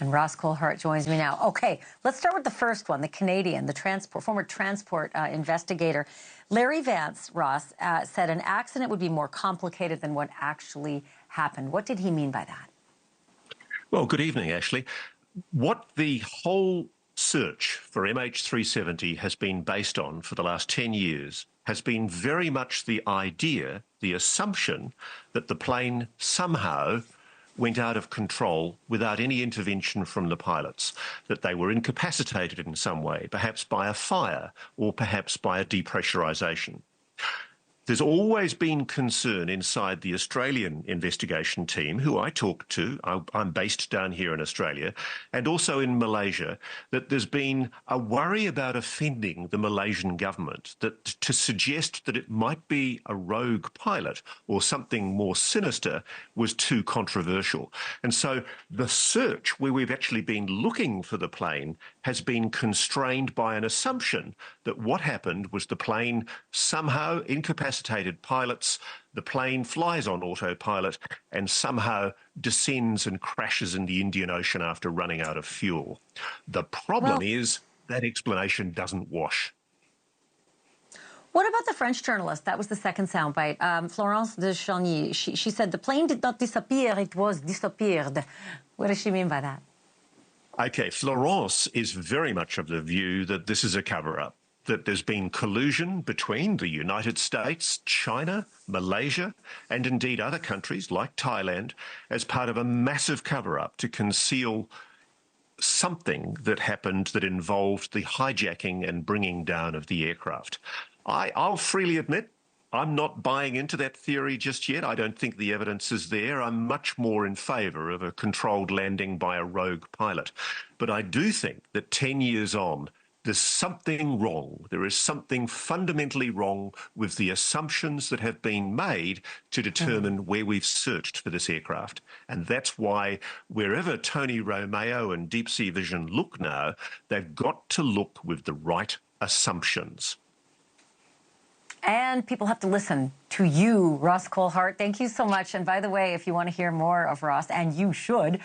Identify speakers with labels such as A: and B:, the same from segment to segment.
A: And Ross Coulthart joins me now. Okay, let's start with the first one, the Canadian, the former transport investigator. Larry Vance, Ross, said an accident would be more complicated than what actually happened. What did he mean by that?
B: Well, good evening, Ashleigh. What the whole search for MH370 has been based on for the last 10 years has been very much the idea, the assumption, that the plane somehow went out of control without any intervention from the pilots, that they were incapacitated in some way, perhaps by a fire or perhaps by a depressurization. There's always been concern inside the Australian investigation team, who I talk to, I'm based down here in Australia, and also in Malaysia, that there's been a worry about offending the Malaysian government, that to suggest that it might be a rogue pilot or something more sinister was too controversial. And so the search, where we've actually been looking for the plane, has been constrained by an assumption that what happened was the plane somehow incapacitated pilots, the plane flies on autopilot and somehow descends and crashes in the Indian Ocean after running out of fuel. The problem is that explanation doesn't wash.
A: What about the French journalist? That was the second soundbite. Florence de Chagny, she said the plane did not disappear, it was disappeared. What does she mean by that?
B: Okay, Florence is very much of the view that this is a cover-up, that there's been collusion between the United States, China, Malaysia, and indeed other countries like Thailand as part of a massive cover-up to conceal something that happened that involved the hijacking and bringing down of the aircraft. I'll freely admit, I'm not buying into that theory just yet. I don't think the evidence is there. I'm much more in favour of a controlled landing by a rogue pilot. But I do think that 10 years on, there's something wrong. There is something fundamentally wrong with the assumptions that have been made to determine where we've searched for this aircraft. And that's why wherever Tony Romeo and Deep Sea Vision look now, they've got to look with the right assumptions.
A: And people have to listen to you, Ross Coulthart. Thank you so much. And by the way, if you want to hear more of Ross, and you should,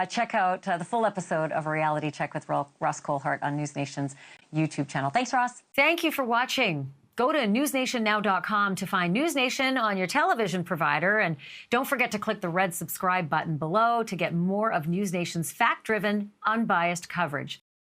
A: check out the full episode of A Reality Check with Ross Coulthart on NewsNation's YouTube channel. Thanks, Ross. Thank you for watching. Go to newsnationnow.com to find NewsNation on your television provider. And don't forget to click the red subscribe button below to get more of NewsNation's fact-driven, unbiased coverage.